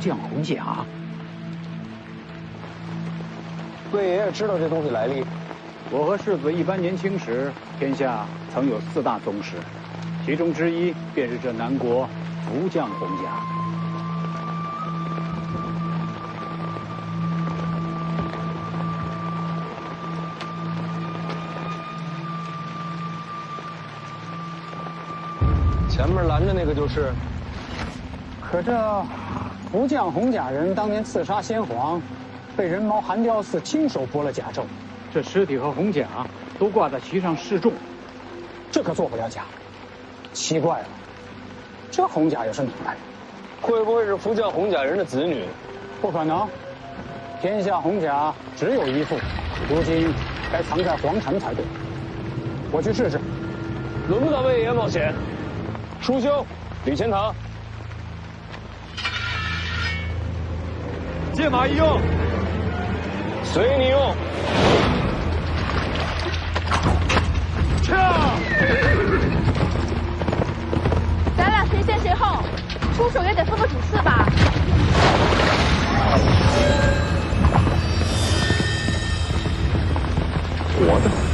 将红甲。贵爷爷知道这东西来历。我和世子一般年轻时，天下曾有4大宗师，其中之一便是这南国福将红甲。前面拦着那个就是。可这福将红甲人当年刺杀先皇，被人毛寒雕寺亲手剥了甲胄。这尸体和红甲都挂在旗上示众，这可做不了假。奇怪了，这红甲又是哪来的？会不会是福将红甲人的子女？不可能，天下红甲只有一副，如今该藏在皇城才对。我去试试。轮不到魏爷冒险。叔兄，李钱塘，借马一用，随你用。咱俩谁先谁后，出手也得分个主次吧。我的。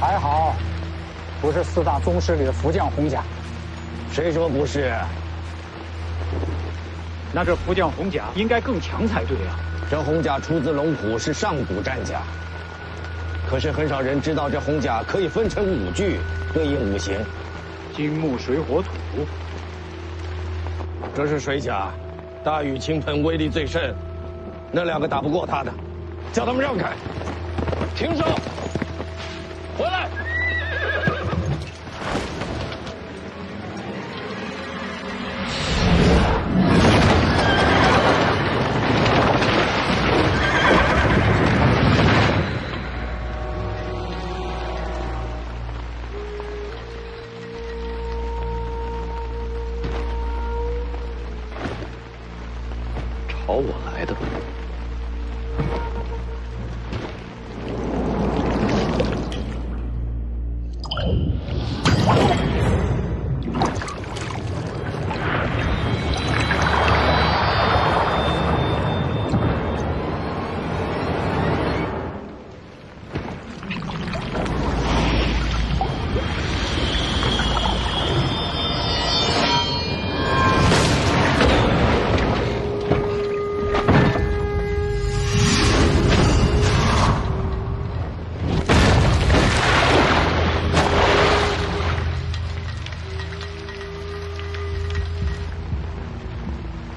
还好，不是4大宗师里的福将红甲。谁说不是？那这福将红甲应该更强才对啊！这红甲出自龙虎，是上古战甲。可是很少人知道，这红甲可以分成5具，对应5行：金木水火土。这是水甲，大雨倾盆，威力最甚。那2个打不过他的，叫他们让开。停手！回来！朝我来的。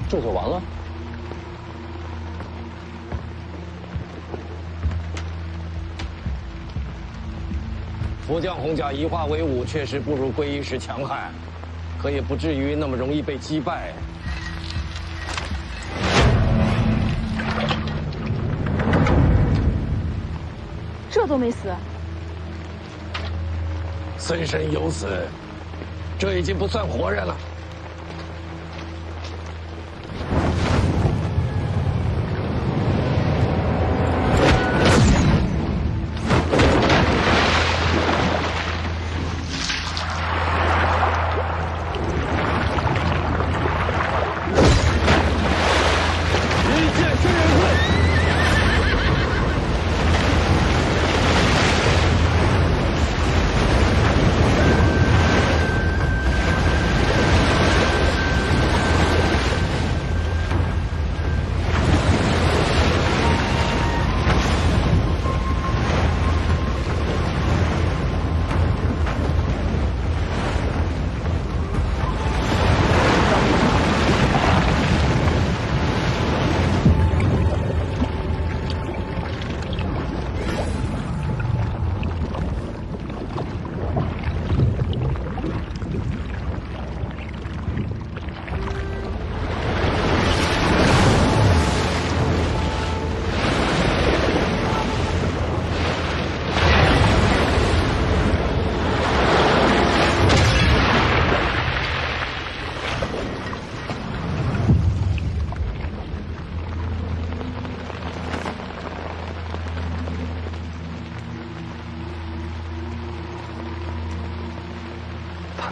这就完了？福将红甲一化为5，确实不如归一时强悍，可也不至于那么容易被击败。这都没死。虽身有死，这已经不算活人了。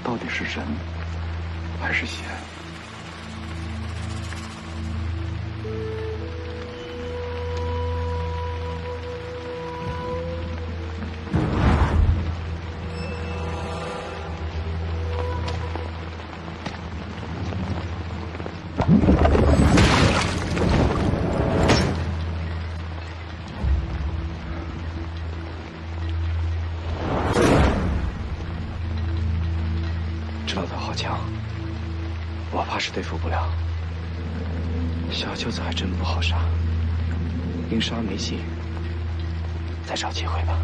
到底是人还是仙？知道他好强，我怕是对付不了。小舅子还真不好杀，硬杀没戏，再找机会吧。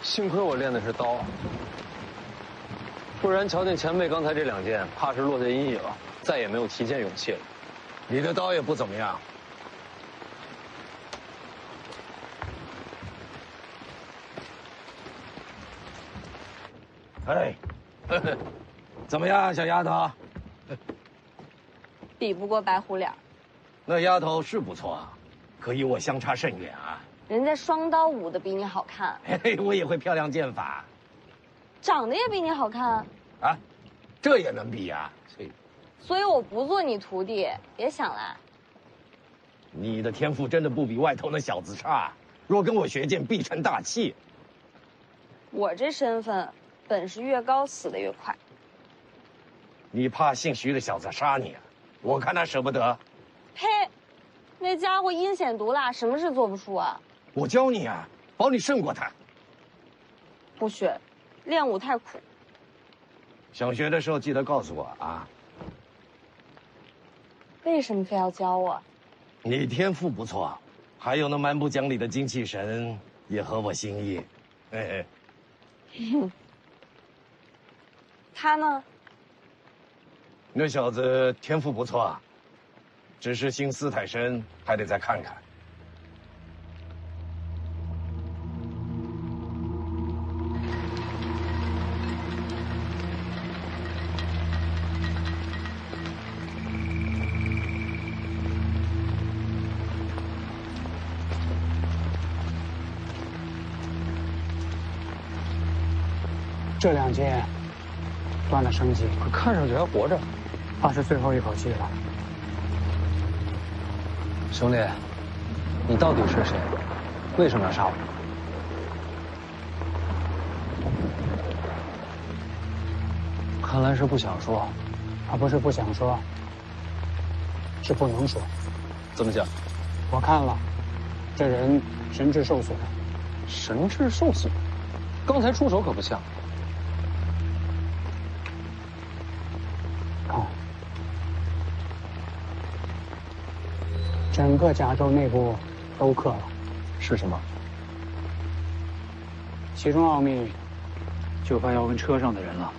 幸亏我练的是刀，不然瞧见前辈刚才这2剑，怕是落下阴影，再也没有提剑勇气了。你的刀也不怎么样。哎，怎么样，小丫头？比不过白虎脸。那丫头是不错，可与我相差甚远啊。人家双刀舞的比你好看，嘿嘿，我也会漂亮剑法。长得也比你好看，啊，这也能比呀？所以我不做你徒弟，别想来。你的天赋真的不比外头那小子差，若跟我学剑，必成大器。我这身份，本事越高，死得越快。你怕姓徐的小子杀你啊？我看他舍不得。呸！那家伙阴险毒辣，什么事做不出啊？我教你啊，保你胜过他。不学，练武太苦。想学的时候记得告诉我啊。为什么非要教我？你天赋不错，还有那蛮不讲理的精气神也合我心意。嘿嘿。他呢？那小子天赋不错，只是心思太深，还得再看看。这2剑断了生机，可看上去还活着。怕是最后一口气了。兄弟，你到底是谁？为什么要杀我？看来是不想说。他不是不想说，是不能说。怎么讲？我看了，这人神智受损。神智受损？刚才出手可不像。看，整个甲胄内部都刻了。是什么？其中奥秘，就怕要问车上的人了。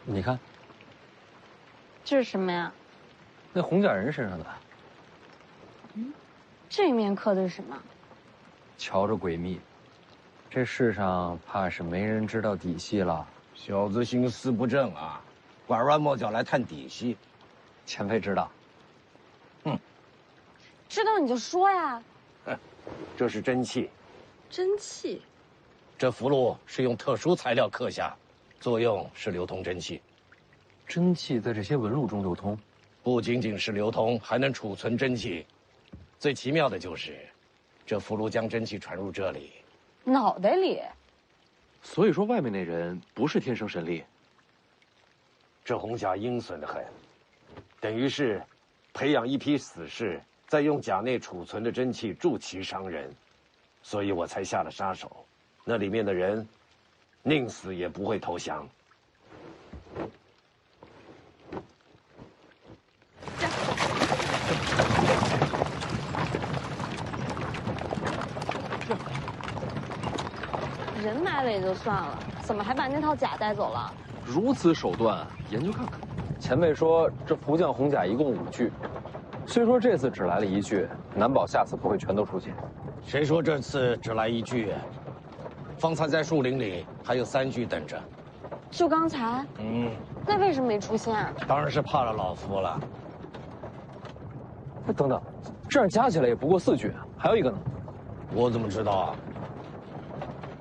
你看，这是什么呀？那红甲人身上的。这面刻的是什么？瞧着诡秘，这世上怕是没人知道底细了。小子心思不正啊，拐弯抹角来探底细。前辈知道。知道你就说呀。这是真气，真气。这符箓是用特殊材料刻下，作用是流通真气。真气在这些纹路中流通，不仅仅是流通，还能储存真气。最奇妙的就是，这符箓将真气传入这里，脑袋里。所以说，外面那人不是天生神力。这红甲阴损得很，等于是培养一批死士，再用甲内储存的真气助其伤人，所以我才下了杀手。那里面的人，宁死也不会投降。人埋了也就算了，怎么还把那套甲带走了？如此手段，研究看看。前辈说这福将红甲一共5具，虽说这次只来了1具，难保下次不会全都出现。谁说这次只来1具？方才在树林里还有3具等着。就刚才？那为什么没出现？当然是怕了老夫了。等等，这样加起来也不过4具，还有一个呢？我怎么知道啊？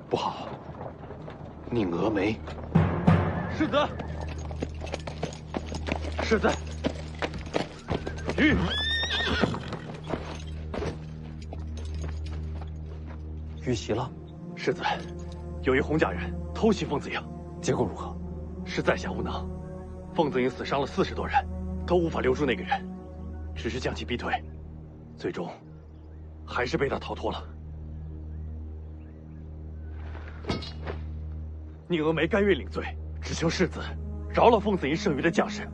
不好，宁峨眉。世子，世子，玉。遇袭了。世子，有一红甲人偷袭凤子营，结果如何？是在下无能，凤子营死伤了40多人，都无法留住那个人，只是将其逼退，最终还是被他逃脱了。宁峨眉甘愿领罪，只求世子饶了凤子营剩余的将士。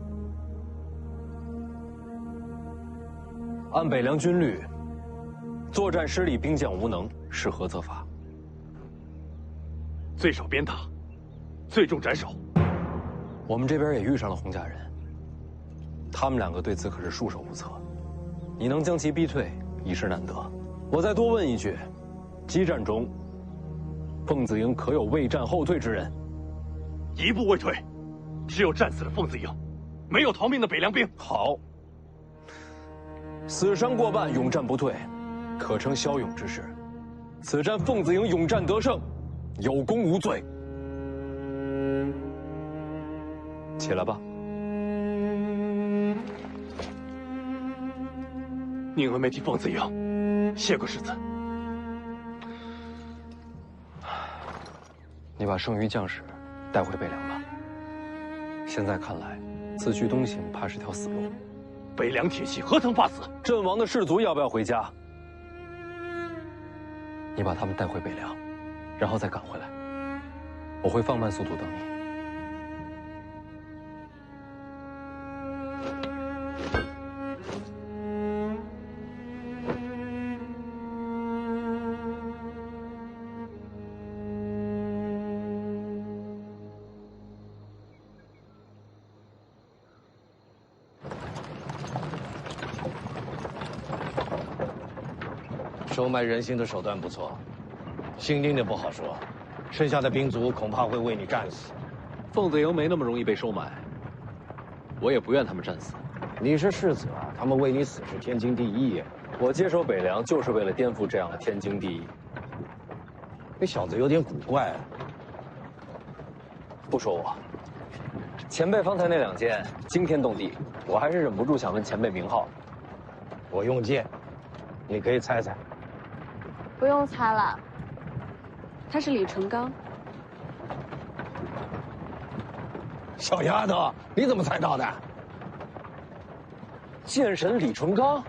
按北凉军律，作战失利，兵将无能，是何责罚？最少鞭挞，最重斩首。我们这边也遇上了红甲人，他们2个对此可是束手无策。你能将其逼退，已是难得。我再多问一句，激战中，凤子营可有未战后退之人？一步未退，只有战死的凤子营，没有逃命的北凉兵。好，死伤过半，勇战不退，可称骁勇之士。此战凤子营勇战得胜，有功无罪。起来吧。宁峨眉替凤子营谢过世子。你把剩余将士带回北凉吧。现在看来，此去东行怕是条死路。北凉铁骑何曾怕死？阵亡的士卒要不要回家？你把他们带回北凉，然后再赶回来。我会放慢速度等你。收买人心的手段不错，姓宁的不好说，剩下的兵卒恐怕会为你战死。凤子营没那么容易被收买，我也不愿他们战死。你是世子，他们为你死是天经地义。我接手北凉就是为了颠覆这样的天经地义。这小子有点古怪。不说我，前辈方才那2剑惊天动地，我还是忍不住想问前辈名号。我用剑，你可以猜猜。不用猜了，他是李淳罡。小丫头，你怎么猜到的？剑神李淳罡。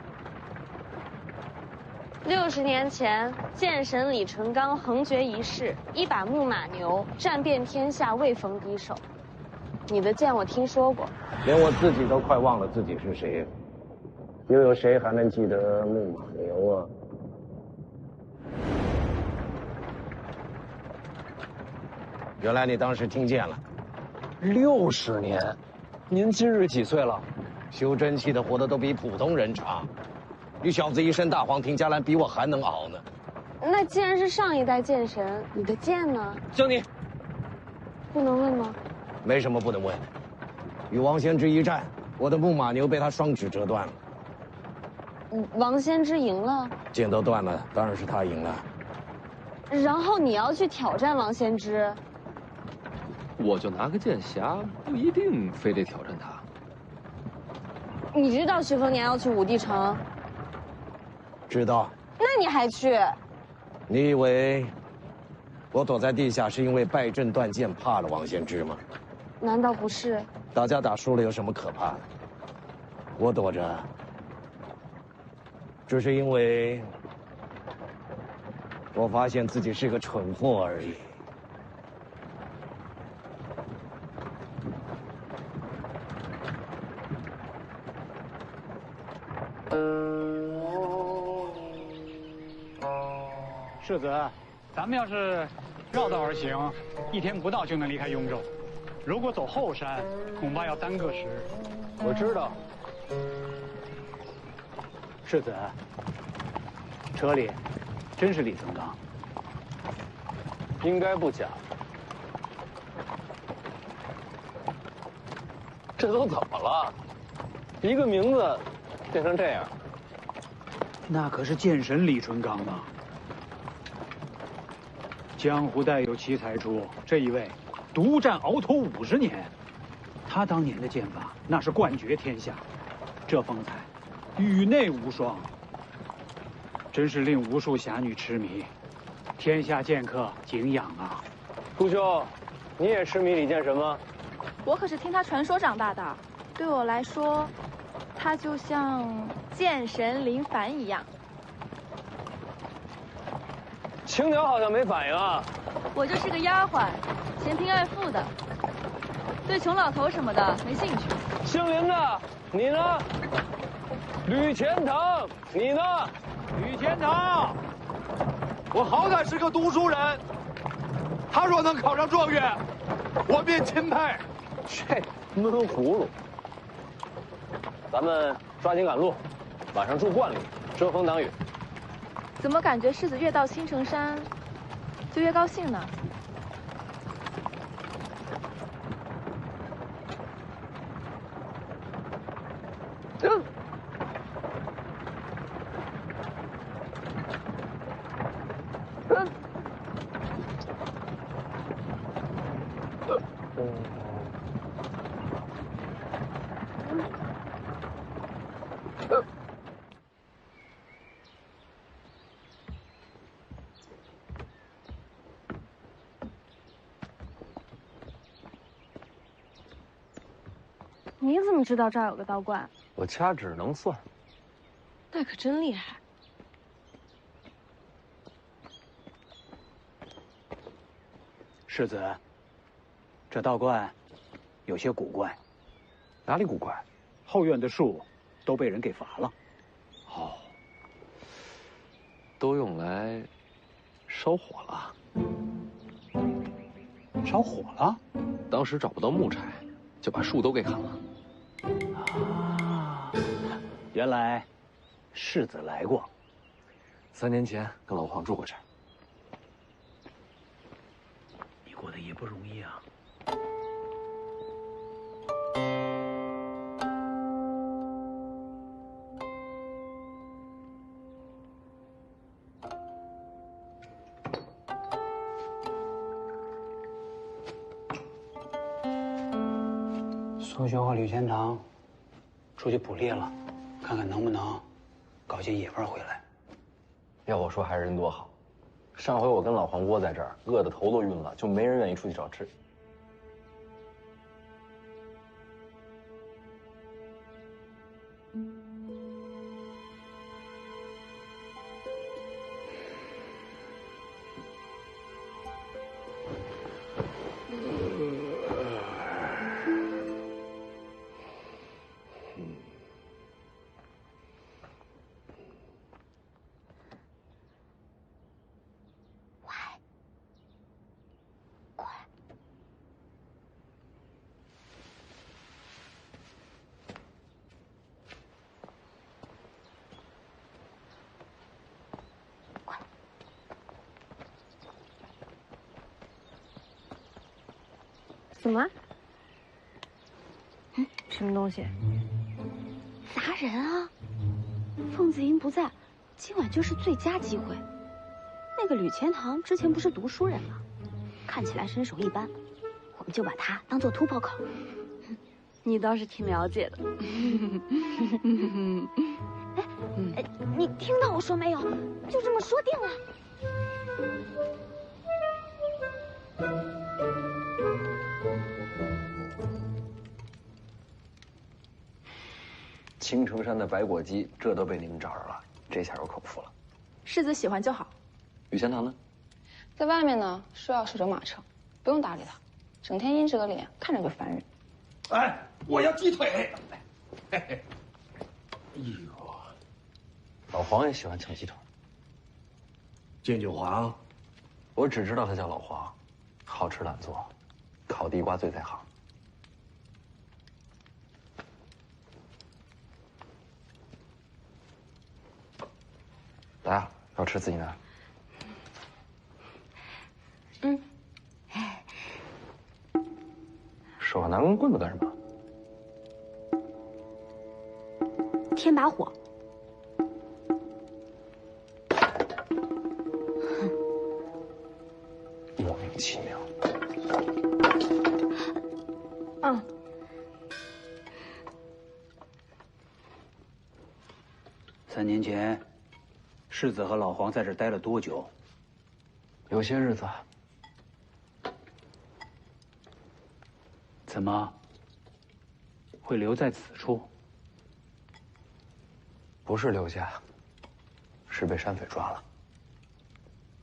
60年前，剑神李淳罡横绝一世，一把木马牛，战遍天下，未逢敌手。你的剑我听说过，连我自己都快忘了自己是谁，又有谁还能记得木马牛啊？原来你当时听见了。60年，您今日几岁了？修真气的活得都比普通人长，你小子一身大黄庭加蓝，比我还能熬呢。那既然是上一代剑神，你的剑呢？江宁，不能问吗？没什么不能问。与王仙芝一战，我的木马牛被他双指折断了。王仙芝赢了，剑都断了，当然是他赢了。然后你要去挑战王仙芝？我就拿个剑匣，不一定非得挑战他。你知道徐丰年要去武帝城？知道。那你还去？你以为我躲在地下是因为败阵断剑怕了王仙芝吗？难道不是？大家打输了有什么可怕的？我躲着，只是因为我发现自己是个蠢货而已。世子，咱们要是绕道而行，1天不到就能离开雍州。如果走后山，恐怕要3个时。我知道。世子，车里真是李存刚？应该不假。这都怎么了？一个名字变成这样。那可是剑神李存刚啊！江湖代有奇才出，这一位独占鳌头50年，他当年的剑法那是冠绝天下，这风采宇内无双，真是令无数侠女痴迷，天下剑客敬仰啊！陆兄，你也痴迷李剑神吗？我可是听他传说长大的，对我来说，他就像剑神林凡一样。青鸟好像没反应啊。我就是个丫鬟，嫌贫爱富的，对穷老头什么的没兴趣。姓林的，你呢？吕钱塘，你呢？吕钱塘，我好歹是个读书人，他若能考上状元，我便钦佩。这闷葫芦。咱们抓紧赶路，晚上住观里，遮风挡雨。怎么感觉世子越到青城山，就越高兴呢？你怎么知道这儿有个道观？我掐指能算。那可真厉害。世子，这道观有些古怪。哪里古怪？后院的树都被人给伐了。哦，都用来烧火了。烧火了？当时找不到木柴，就把树都给砍了。啊，原来世子来过。3年前跟老黄住过这儿。你过得也不容易啊。苏兄和吕钱塘出去捕猎了，看看能不能搞些野味回来。要我说，还是人多好。上回我跟老黄窝在这儿，饿得头都晕了，就没人愿意出去找吃。怎么？什么东西？砸人啊！凤子英不在，今晚就是最佳机会。那个吕钱塘之前不是读书人吗？看起来身手一般，我们就把他当做土炮口。你倒是挺了解的。你听到我说没有？就这么说定了。青城山的白果鸡，这都被你们找着了，这下有口福了。世子喜欢就好。吕钱塘呢？在外面呢，说要守着马城，不用搭理他，整天阴着个脸，看着就烦人。哎，我要鸡腿。嘿嘿。哎呦，哎老黄也喜欢抢鸡腿。建九黄，我只知道他叫老黄，好吃懒做，烤地瓜最在行。来啊，要吃自己拿。嗯。手上拿根棍子干什么？添把火。莫名其妙。嗯。3年前，世子和老黄在这儿待了多久？有些日子。怎么会留在此处？不是留下，是被山匪抓了。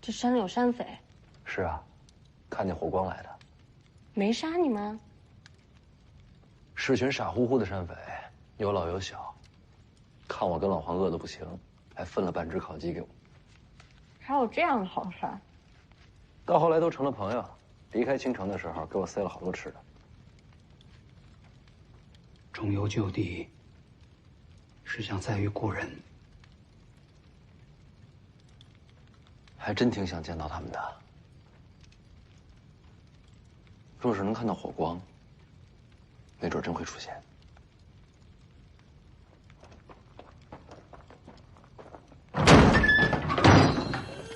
这山里有山匪？是啊，看见火光来的。没杀你们？是群傻乎乎的山匪，有老有小。看我跟老黄饿得不行，还分了半只烤鸡给我。还有这样的好事儿？到后来都成了朋友，离开青城的时候给我塞了好多吃的。重游旧地，是想再遇故人。还真挺想见到他们的。若是能看到火光，没准真会出现。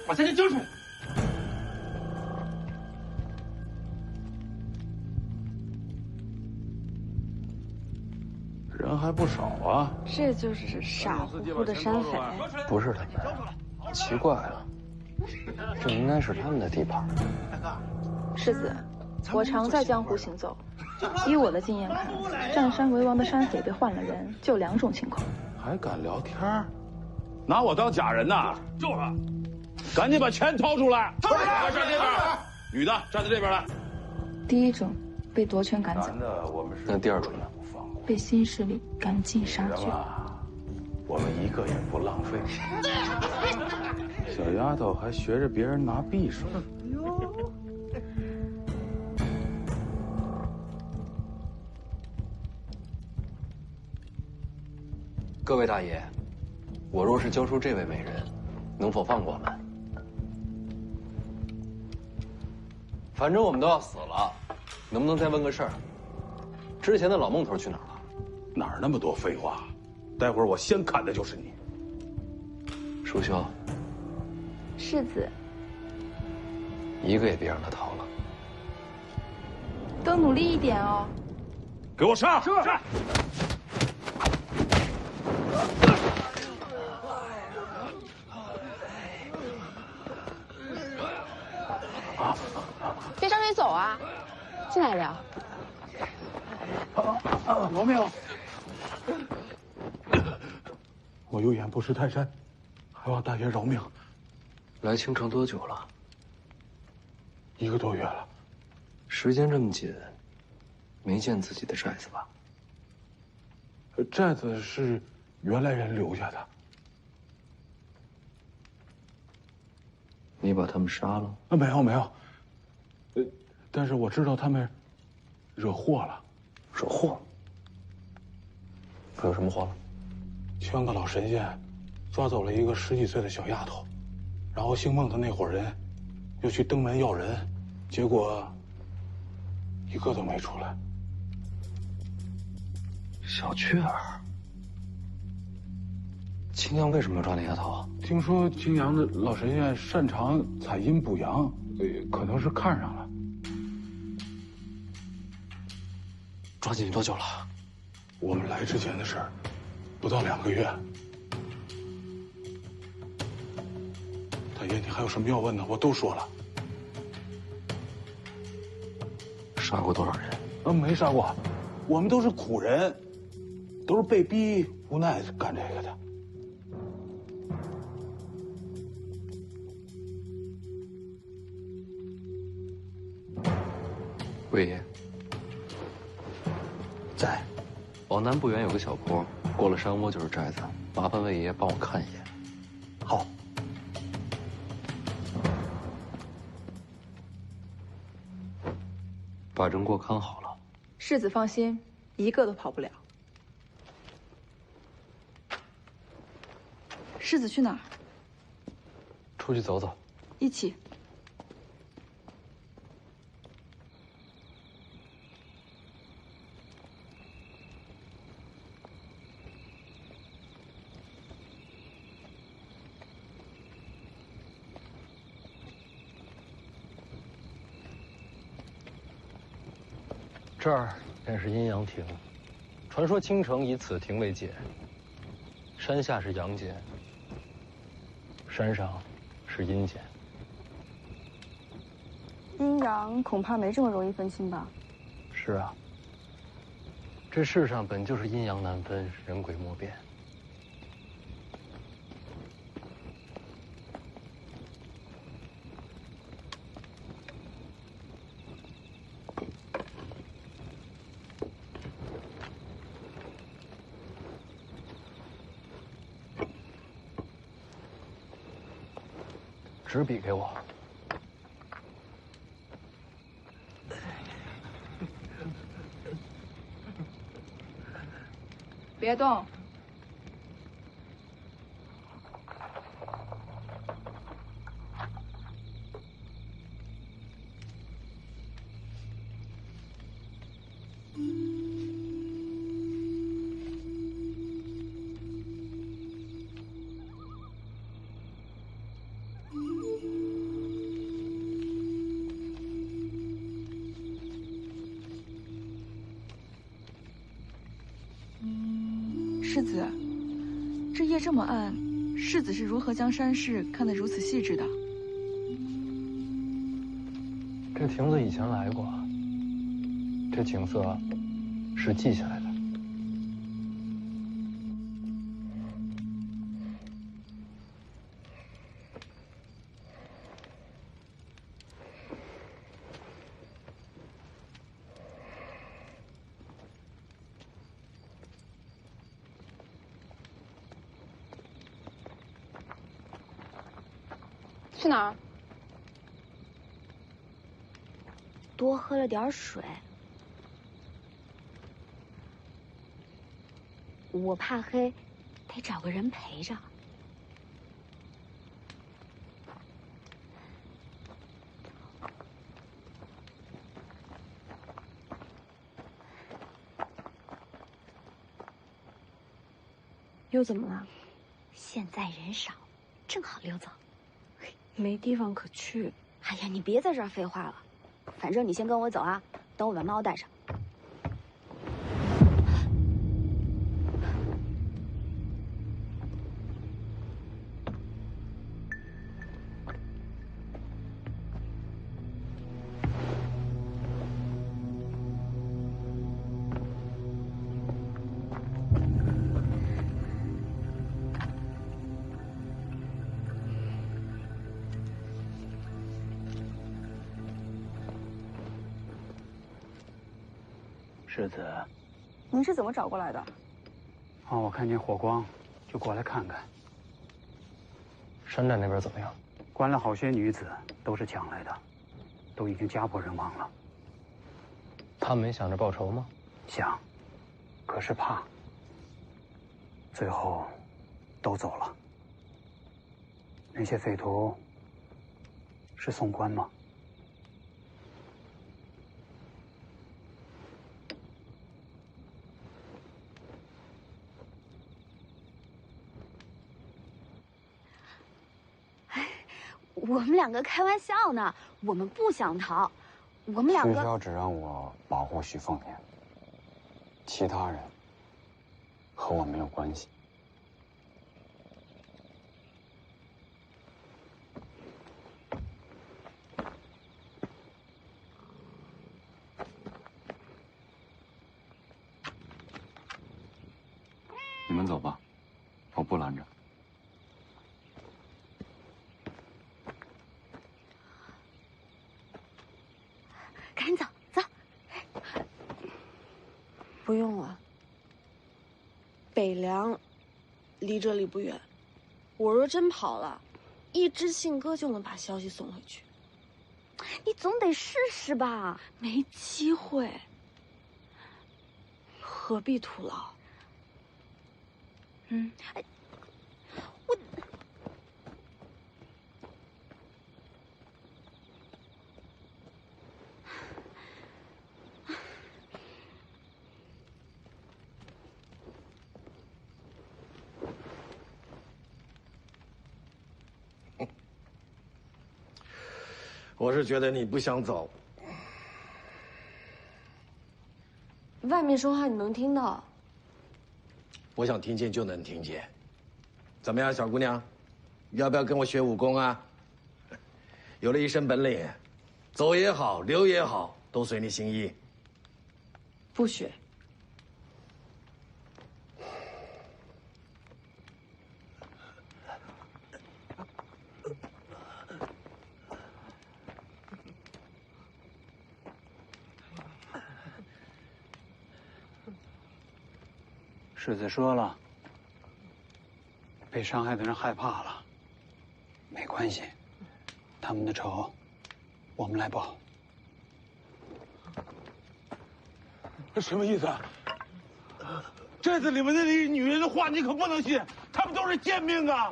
把这人交出来！人还不少啊！这就是傻乎乎的山匪。不是他们，奇怪了，这应该是他们的地盘。世子，我常在江湖行走，依我的经验看，占山为王的山匪被换了人，就2种情况。还敢聊天？拿我当假人呐？就是。赶紧把钱掏出来！掏出来！站这边，女的站在这边来。第一种被夺权赶走，那第2种呢？被新势力赶尽杀绝。我们一个也不浪费。小丫头还学着别人拿匕首。各位大爷，我若是交出这位美人，能否放过我们？反正我们都要死了，能不能再问个事儿？之前的老孟头去哪儿了？哪儿那么多废话？待会儿我先砍的就是你。淑修，世子，一个也别让他逃了。都努力一点哦。给我上！是。别张嘴走啊，进来聊。罗密欧，我有眼不识泰山，还望大爷饶命。来青城多久了？1个多月了。时间这么紧，没见自己的寨子吧？寨子是原来人留下的。你把他们杀了？没有没有。但是我知道他们惹祸了。惹祸？惹什么祸了？圈个老神仙，抓走了一个10几岁的小丫头，然后姓孟的那伙人又去登门要人，结果一个都没出来。小雀儿，青阳为什么要抓那丫头？听说青阳的老神仙擅长采阴补阳，可能是看上了。抓进去多久了？我们来之前的事儿，不到2个月。大爷，你还有什么要问的？我都说了。杀过多少人？没杀过，我们都是苦人，都是被逼无奈干这个的。魏爷。在，往南不远有个小坡，过了山窝就是寨子，麻烦魏爷帮我看一眼。好。把人给我看好了。世子放心，一个都跑不了。世子去哪儿？出去走走。一起。这儿便是阴阳亭，传说倾城以此亭为界。山下是阳间，山上是阴间。阴阳恐怕没这么容易分清吧？是啊，这世上本就是阴阳难分，人鬼莫辨。纸笔给我。别动。世子，这夜这么暗，世子是如何将山势看得如此细致的？这亭子以前来过，这景色是记下来的。去哪儿？多喝了点水。我怕黑，得找个人陪着。又怎么了？现在人少，正好溜走。没地方可去。哎呀，你别在这儿废话了，反正你先跟我走啊，等我把猫带上。世子，您是怎么找过来的？我看见火光，就过来看看。山寨那边怎么样？关了好些女子，都是抢来的，都已经家破人亡了。他们没想着报仇吗？想，可是怕。最后，都走了。那些匪徒，是宋官吗？我们两个开玩笑呢，我们不想逃，我们两个。徐骁只让我保护徐凤年，其他人和我没有关系。你们走吧，我不拦着。赶紧走走。不用了。北凉离这里不远，我若真跑了，一知信鸽就能把消息送回去。你总得试试吧。没机会，何必徒劳？哎，我。我是觉得你不想走。外面说话你能听到？我想听见就能听见。怎么样，小姑娘，要不要跟我学武功啊？有了一身本领，走也好，留也好，都随你心意。不学。世子说了，被伤害的人害怕了，没关系，他们的仇，我们来报。什么意思啊？寨子里面的那些女人的话你可不能信，她们都是贱命啊！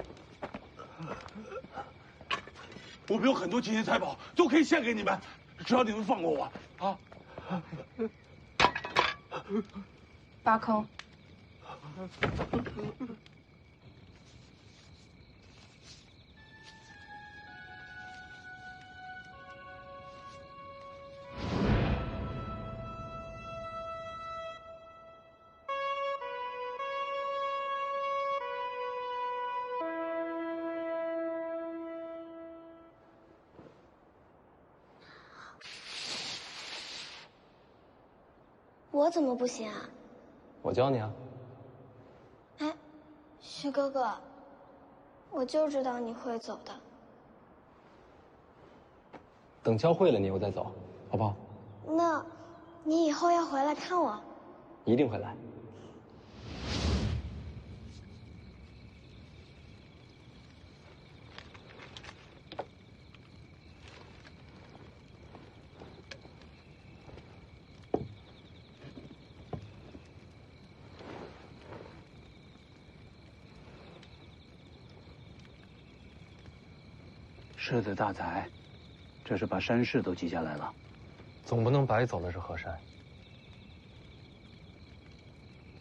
我们有很多金银财宝，都可以献给你们，只要你们放过我啊！八空。我怎么不行啊？我教你啊。哎，徐哥哥，我就知道你会走的。等教会了你，我再走，好不好？那，你以后要回来看我？一定会来。世子大宰，这是把山势都记下来了。总不能白走了这河山。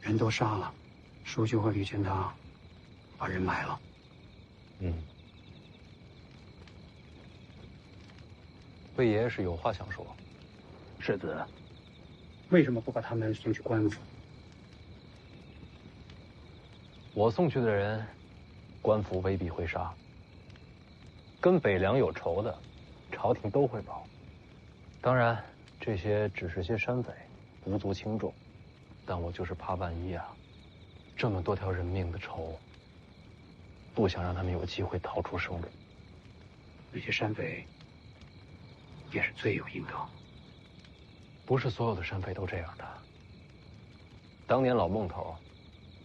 人都杀了，舒修和吕钱塘把人埋了。魏爷爷是有话想说。世子，为什么不把他们送去官府？我送去的人，官府未必会杀。跟北凉有仇的，朝廷都会保。当然，这些只是些山匪，无足轻重。但我就是怕万一啊，这么多条人命的仇，不想让他们有机会逃出生路。那些山匪也是罪有应得。不是所有的山匪都这样的。当年老孟头，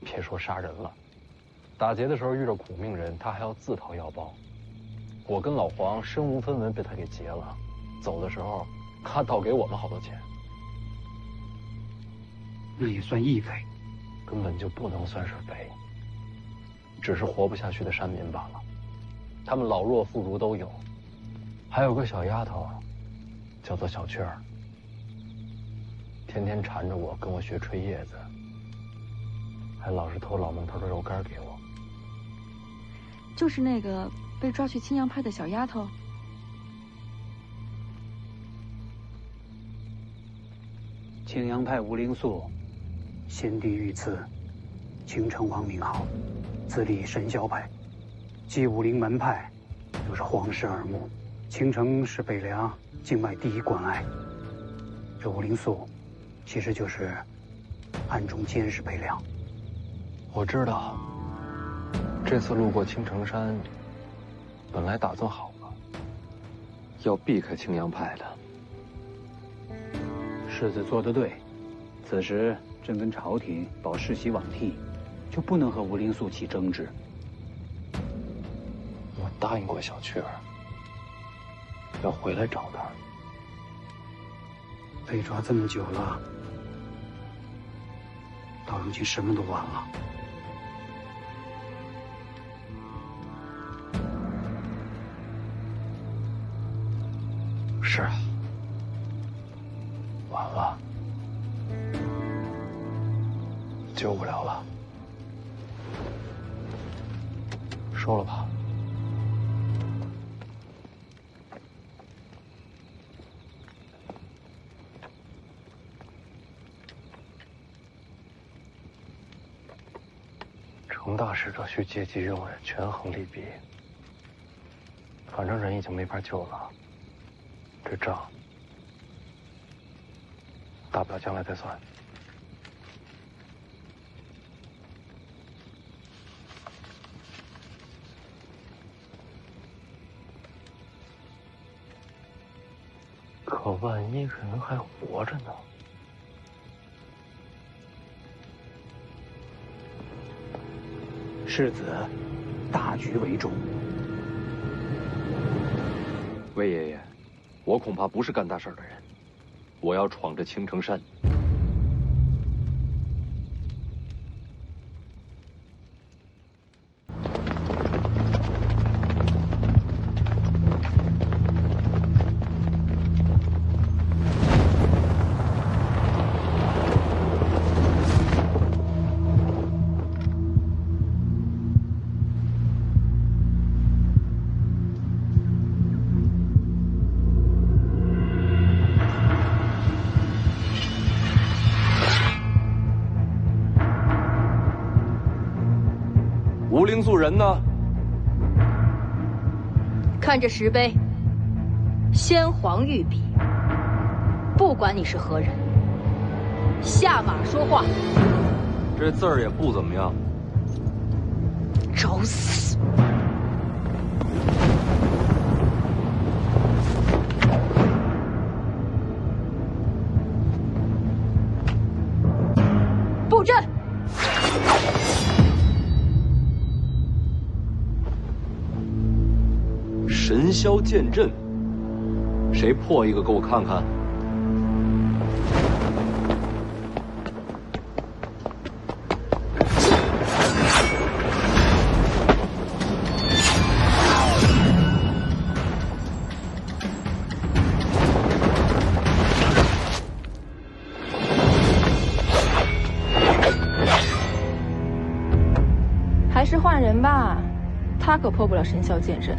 别说杀人了，打劫的时候遇到苦命人，他还要自掏腰包。我跟老黄身无分文被他给劫了，走的时候他倒给我们好多钱。那也算义匪，根本就不能算是匪，只是活不下去的山民罢了。他们老弱妇孺都有，还有个小丫头，叫做小雀儿，天天缠着我跟我学吹叶子，还老是偷老孟头的肉干给我。就是那个被抓去青阳派的小丫头。青阳派吴灵素，先帝御赐，青城王名号，自立神霄派，继武陵门派，又是皇室耳目。青城是北凉境外第一关隘，这吴灵素，其实就是暗中监视北凉。我知道，这次路过青城山，本来打算好了，要避开青阳派的。世子做得对，此时正跟朝廷保世袭罔替，就不能和吴灵素起争执。我答应过小雀儿，要回来找他。被抓这么久了，到如今什么都晚了。是啊，晚了，救不了了。收了吧。成大使者需借机用人，权衡利弊。反正人已经没法救了，这账大不了将来再算。可万一人还活着呢？世子，大局为重。魏爷爷，我恐怕不是干大事的人，我要闯着青城山。吴灵素人呢？看这石碑，先皇御笔。不管你是何人，下马说话。这字儿也不怎么样。找死！布阵！神霄剑阵，谁破一个给我看看？还是换人吧，他可破不了神霄剑阵。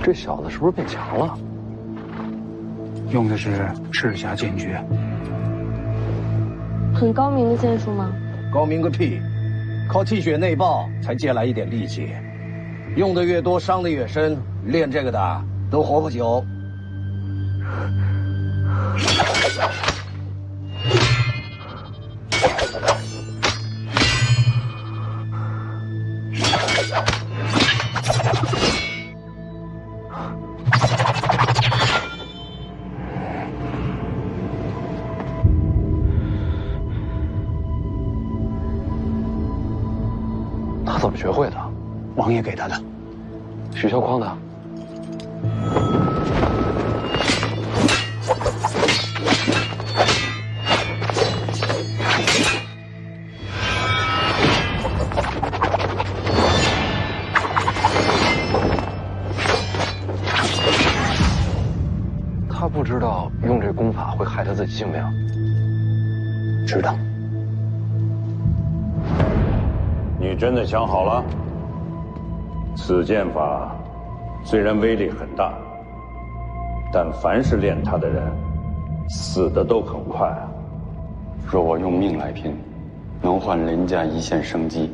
这小子是不是变强了？用的是赤霞剑诀，很高明的剑术吗？高明个屁！靠气血内爆才借来一点力气，用的越多，伤的越深。练这个的都活不久。他怎么学会的？王爷给他的。徐霄匡的。他不知道用这这功法会害他自己性命。知道。你真的想好了？此剑法虽然威力很大，但凡是练它的人，死的都很快啊。若我用命来拼，能换林家一线生机，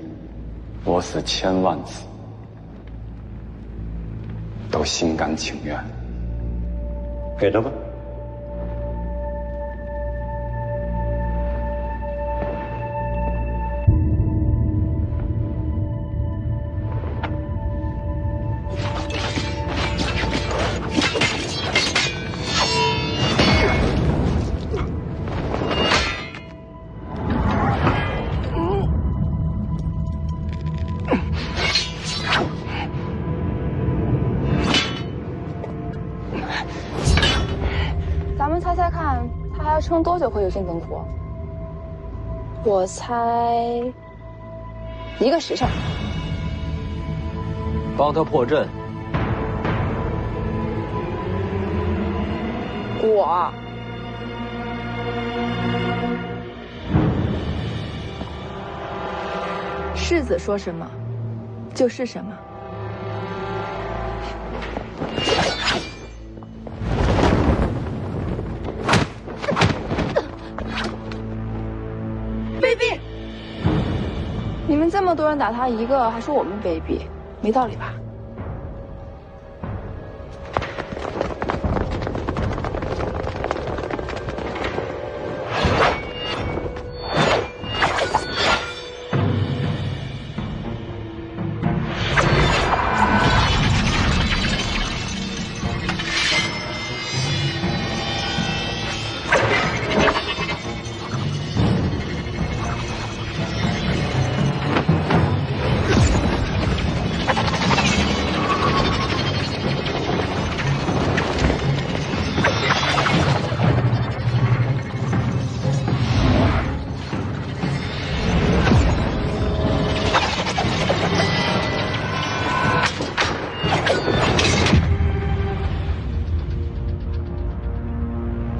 我死1000万次，都心甘情愿。给他吧。咱们猜猜看，他还要撑多久会有金灯火？我猜1个时辰。帮他破阵。我世子说什么，就是什么。卑鄙！你们这么多人打他一个，还说我们卑鄙，没道理吧？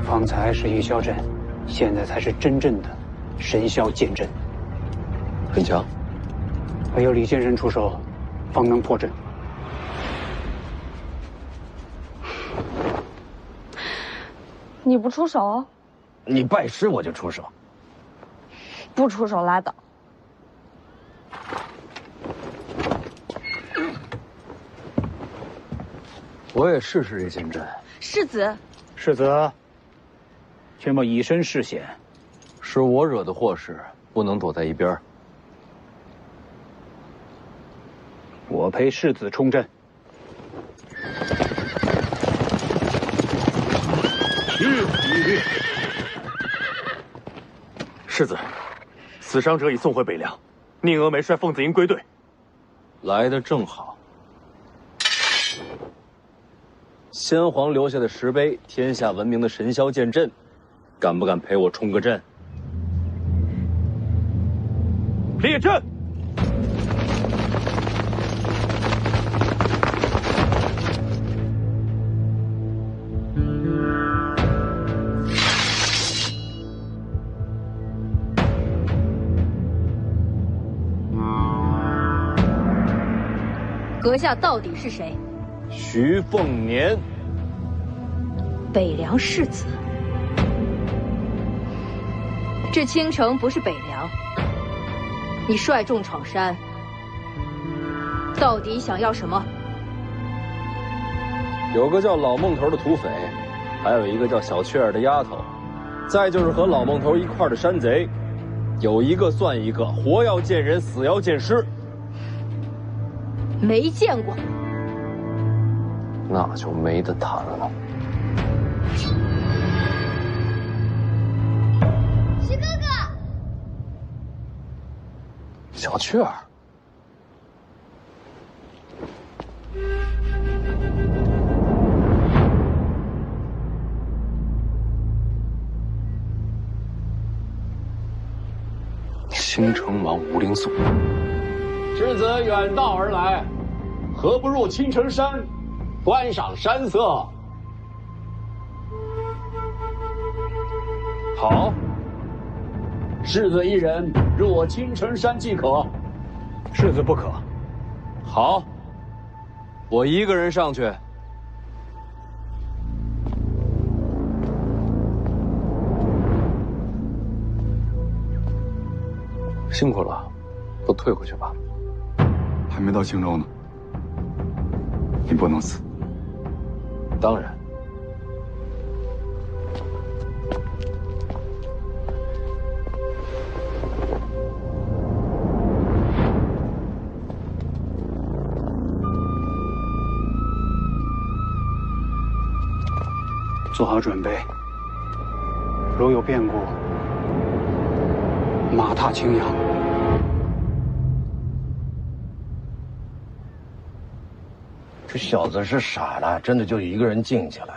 方才是玉箫阵，现在才是真正的神霄剑阵。很强，唯有李先生出手，方能破阵。你不出手，你拜师我就出手，不出手拉倒。我也试试这剑阵。世子，世子，却莫以身试险。是我惹的祸事，不能躲在一边。我陪世子冲阵。世子，死伤者已送回北凉，宁峨眉率凤子营归队。来得正好。先皇留下的石碑，天下闻名的神霄剑阵，敢不敢陪我冲个阵？列阵！阁下到底是谁？徐凤年，北凉世子。这青城不是北凉，你率众闯山，到底想要什么？有个叫老孟头的土匪，还有一个叫小雀儿的丫头，再就是和老孟头一块的山贼，有一个算一个，活要见人，死要见尸。没见过，那就没得谈了。徐哥哥，小雀儿，青城王吴灵素。世子远道而来，何不入青城山，观赏山色？好，世子一人入我青城山即可。世子不可。好，我一个人上去。辛苦了，都退回去吧。还没到青州呢，你不能死。当然。做好准备，如有变故，马踏青阳。这小子是傻了，真的就一个人进去了。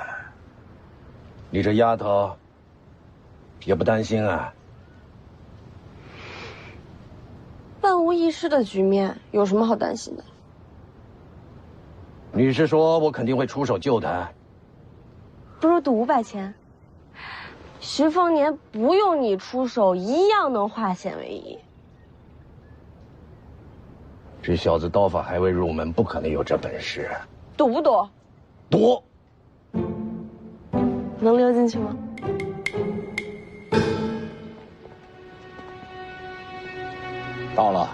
你这丫头也不担心啊？万无一失的局面，有什么好担心的？你是说我肯定会出手救他？不如赌500钱。徐凤年不用你出手，一样能化险为夷。这小子刀法还未入门，不可能有这本事。赌不赌？赌。能溜进去吗？到了。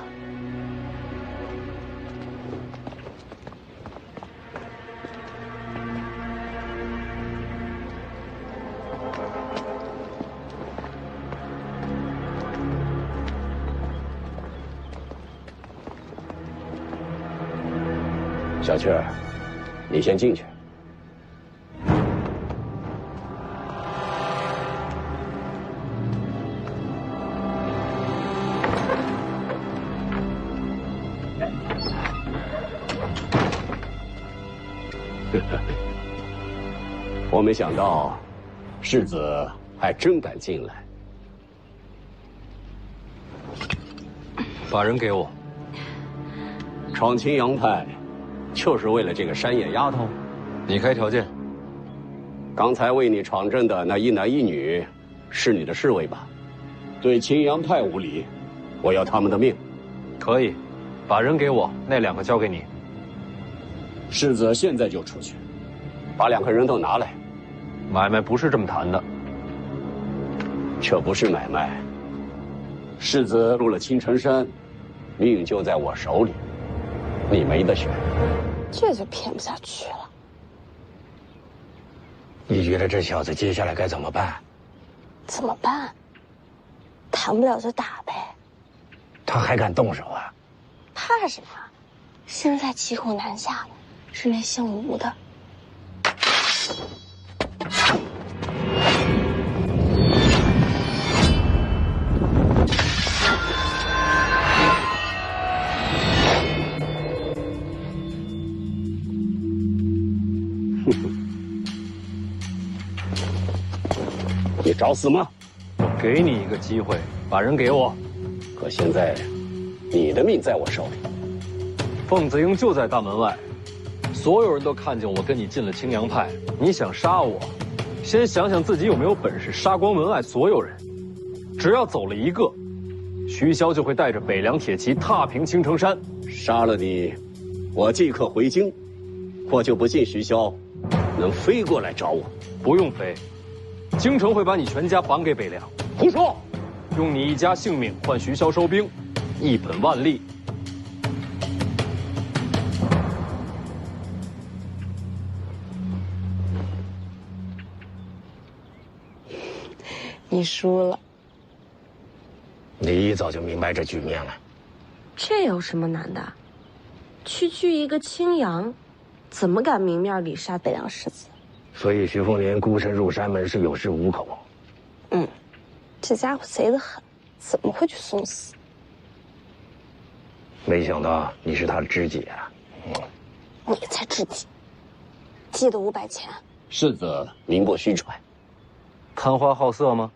小雀儿，你先进去。我没想到，世子还真敢进来。把人给我。闯青阳派。就是为了这个山野丫头，你开条件。刚才为你闯阵的那一男一女，是你的侍卫吧？对青阳派无礼，我要他们的命。可以，把人给我，那2个交给你。世子现在就出去，把2个人都拿来。买卖不是这么谈的。这不是买卖。世子入了青城山，命就在我手里，你没得选。这就骗不下去了。你觉得这小子接下来该怎么办？怎么办？谈不了就打呗。他还敢动手啊？怕什么？现在骑虎难下了，是那姓吴的。你找死吗？我给你一个机会，把人给我。可现在，你的命在我手里。凤子英就在大门外，所有人都看见我跟你进了青阳派。你想杀我，先想想自己有没有本事杀光门外所有人。只要走了一个，徐骁就会带着北凉铁骑踏平青城山。杀了你，我即刻回京。我就不信徐骁能飞过来找我。不用飞。京城会把你全家绑给北凉。胡说！用你一家性命换徐骁收兵，一本万利。你输了。你一早就明白这局面了。这有什么难的？区区一个青阳，怎么敢明面里杀北凉世子？所以徐凤年孤身入山门是有恃无恐。这家伙贼得很，怎么会去送死？没想到你是他的知己啊！你才知己。记得500钱。世子名不虚传。贪花好色吗？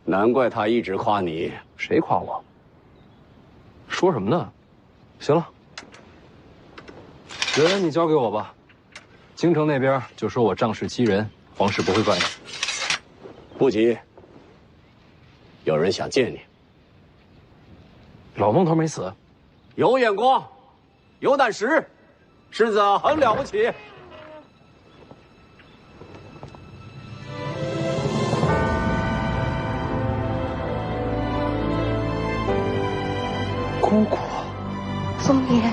难怪他一直夸你。谁夸我？说什么呢？行了，人你交给我吧。京城那边就说我仗势欺人，皇室不会怪你。不急，有人想见你。老孟头没死，有眼光，有胆识，世子很了不起。姑姑，风爷，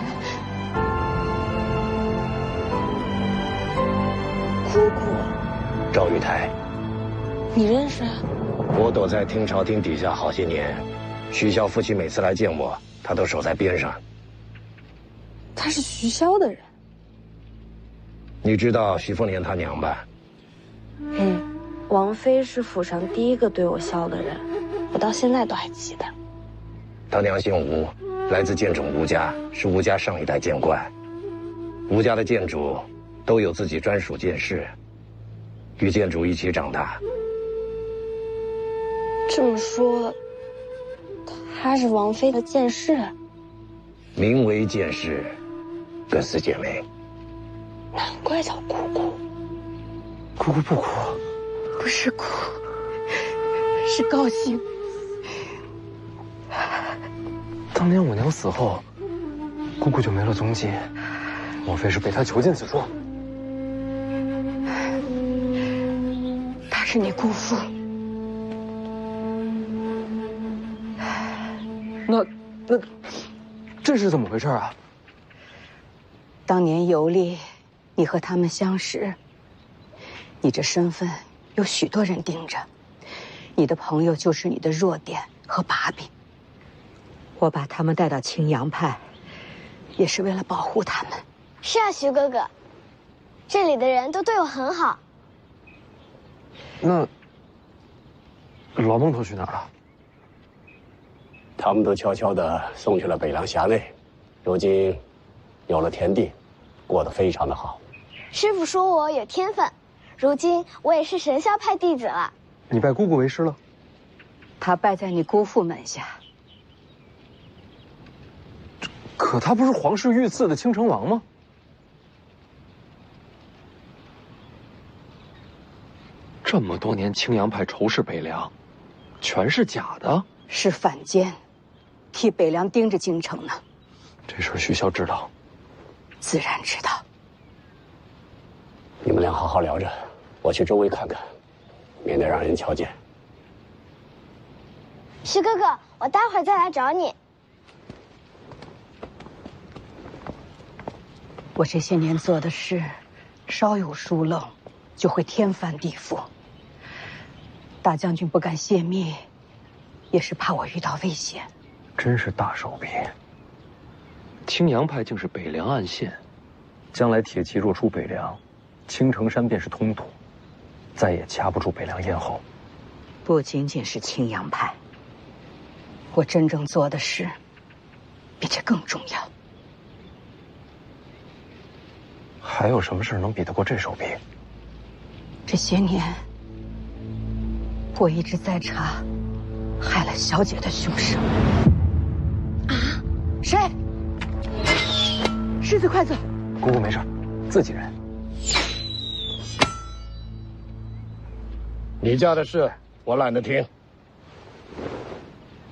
姑姑，赵玉台，你认识？我躲在听朝廷底下好些年，徐骁父亲每次来见我，他都守在边上。他是徐骁的人。你知道徐凤年他娘吧？王妃是府上第一个对我笑的人，我到现在都还记得。他娘姓吴，来自剑冢吴家，是吴家上一代剑冠。吴家的剑主都有自己专属剑室，与剑主一起长大。这么说，她是王妃的剑士，名为剑士，跟四姐妹。难怪叫姑姑。姑姑不哭，不是哭，是高兴。当年我娘死后，姑姑就没了踪迹，莫非是被她囚禁此处？他是你姑父。那这是怎么回事啊？当年游历，你和他们相识，你这身份有许多人盯着，你的朋友就是你的弱点和把柄。我把他们带到青阳派，也是为了保护他们。是啊，徐哥哥，这里的人都对我很好。那老孟头去哪儿了？他们都悄悄地送去了北凉辖内，如今有了田地，过得非常的好。师傅说我有天分，如今我也是神霄派弟子了。你拜姑姑为师了？他拜在你姑父门下。可他不是皇室御赐的青城王吗？这么多年青阳派仇视北凉，全是假的？是反间，替北凉盯着京城呢。这事徐骁知道？自然知道。你们俩好好聊着，我去周围看看，免得让人瞧见。徐哥哥，我待会儿再来找你。我这些年做的事，稍有疏漏，就会天翻地覆。大将军不敢泄密，也是怕我遇到危险。真是大手笔。青阳派竟是北凉暗线，将来铁骑若出北凉，青城山便是通途，再也掐不住北凉咽喉。不仅仅是青阳派，我真正做的事，比这更重要。还有什么事能比得过这手笔？这些年，我一直在查害了小姐的凶手。啊？谁？世子，快走！姑姑没事，自己人。你家的事我懒得听。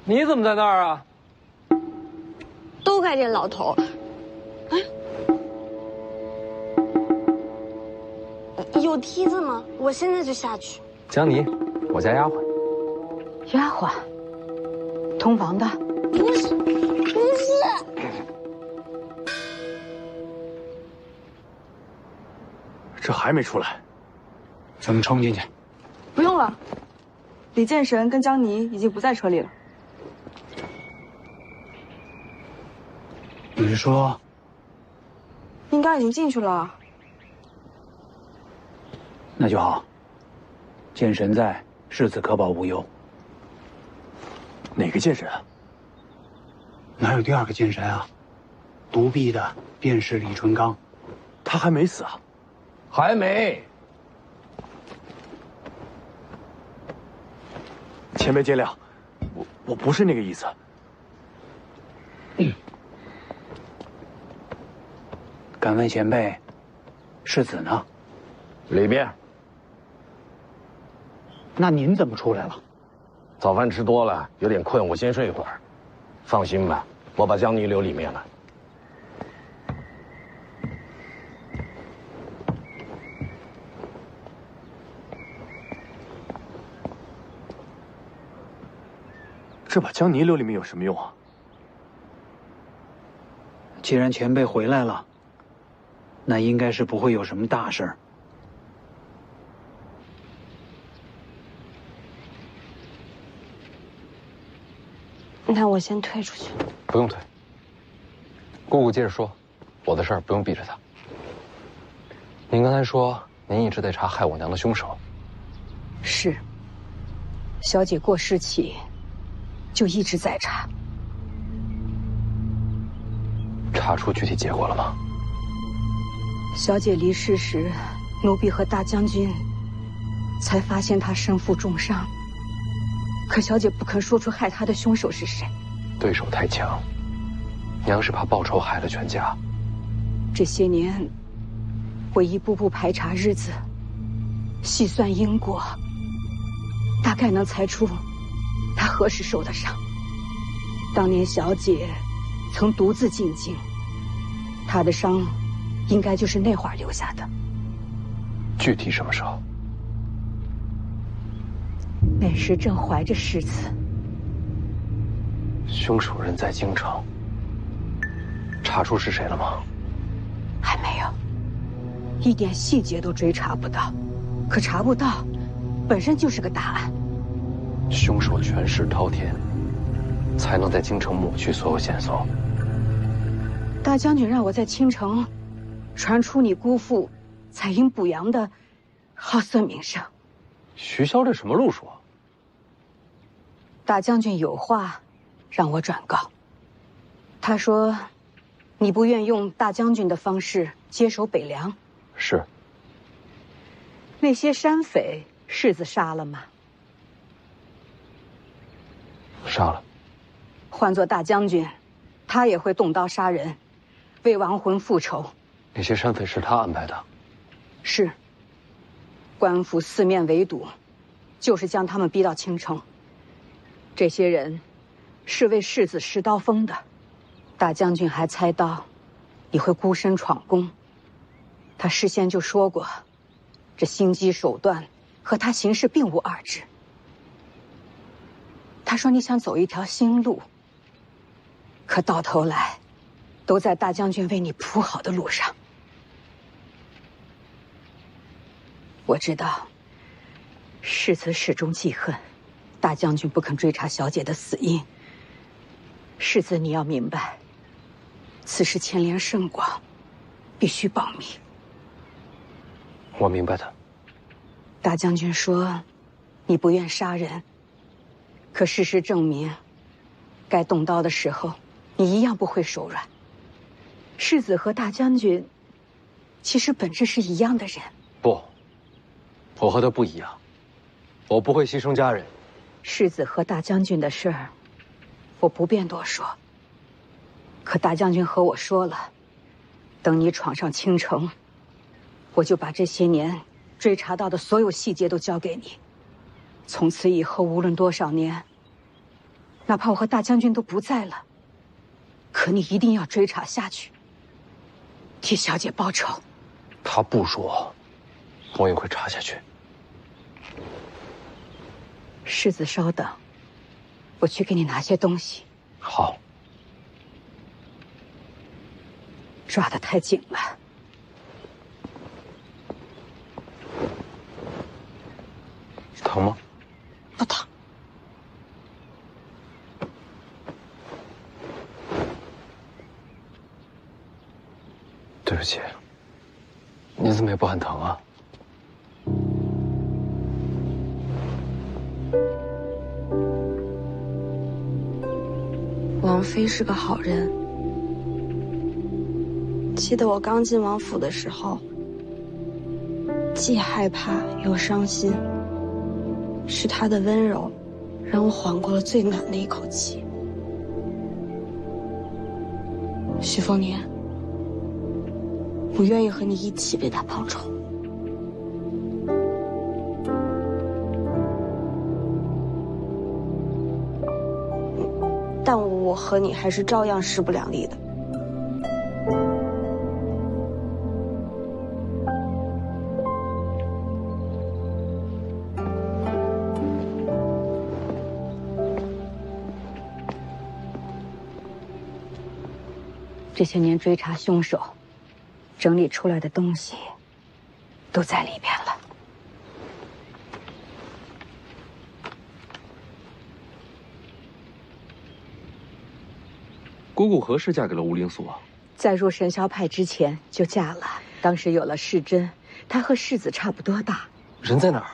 你怎么在那儿啊？都怪这老头。有梯子吗？我现在就下去。江妮，我家丫鬟。丫鬟，通房的？不是，不是。这还没出来，咱们冲进去。不用了，李剑神跟江妮已经不在车里了。你是说？应该已经进去了。那就好。剑神在，世子可保无忧。哪个剑神啊？哪有第二个剑神啊？独臂的便是李淳罡。他还没死啊？还没。前辈见谅，我不是那个意思。敢问前辈，世子呢？里边。那您怎么出来了？早饭吃多了，有点困，我先睡一会儿。放心吧，我把姜泥留里面了。这把姜泥留里面有什么用啊？既然前辈回来了，那应该是不会有什么大事儿。那我先退出去。不用退。姑姑接着说，我的事儿不用逼着他。您刚才说您一直在查害我娘的凶手。是。小姐过世起，就一直在查。查出具体结果了吗？小姐离世时，奴婢和大将军才发现她身负重伤。可小姐不肯说出害她的凶手是谁。对手太强，娘是怕报仇害了全家。这些年，我一步步排查日子，细算因果，大概能猜出她何时受的伤。当年小姐曾独自进京，她的伤应该就是那会儿留下的。具体什么时候？那时正怀着世子。凶手人在京城，查出是谁了吗？还没有，一点细节都追查不到。可查不到，本身就是个大案。凶手权势滔天，才能在京城抹去所有线索。大将军让我在青城传出你姑父采阴补阳的好色名声。徐骁这什么路数啊？大将军有话让我转告。他说，你不愿用大将军的方式接手北凉。是。那些山匪，世子杀了吗？杀了。换做大将军，他也会动刀杀人，为亡魂复仇。那些山匪是他安排的。是。官府四面围堵，就是将他们逼到青城。这些人是为世子施刀锋的。大将军还猜到你会孤身闯宫，他事先就说过，这心机手段和他行事并无二致。他说你想走一条新路，可到头来都在大将军为你铺好的路上。我知道世子始终记恨大将军不肯追查小姐的死因。世子，你要明白，此事牵连甚广，必须保密。我明白的。大将军说，你不愿杀人，可事实证明，该动刀的时候，你一样不会手软。世子和大将军，其实本质是一样的人。不，我和他不一样，我不会牺牲家人。世子和大将军的事儿，我不便多说。可大将军和我说了，等你闯上青城，我就把这些年追查到的所有细节都交给你。从此以后，无论多少年，哪怕我和大将军都不在了，可你一定要追查下去，替小姐报仇。他不说，我也会查下去。世子，稍等，我去给你拿些东西。好。抓得太紧了。疼吗？不疼。对不起，你怎么也不很疼啊？王妃是个好人。记得我刚进王府的时候，既害怕又伤心。是她的温柔，让我缓过了最难的一口气。徐凤年，我愿意和你一起为她报仇。但我和你还是照样势不两立的。这些年追查凶手，整理出来的东西，都在里边了。姑姑何时嫁给了吴灵素啊？在入神霄派之前就嫁了，当时有了世珍，她和世子差不多大。人在哪儿？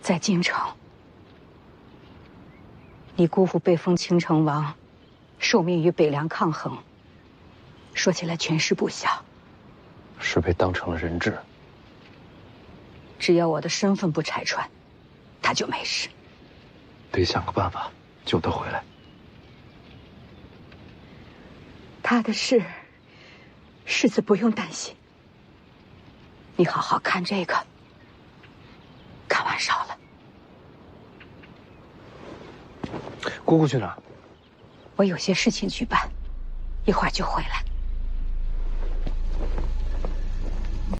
在京城。你姑父被封青城王，受命与北凉抗衡。说起来权势不小。是被当成了人质。只要我的身份不拆穿，他就没事。得想个办法救他回来。他的事，世子不用担心。你好好看这个，看完烧了。姑姑去哪儿？我有些事情去办，一会儿就回来。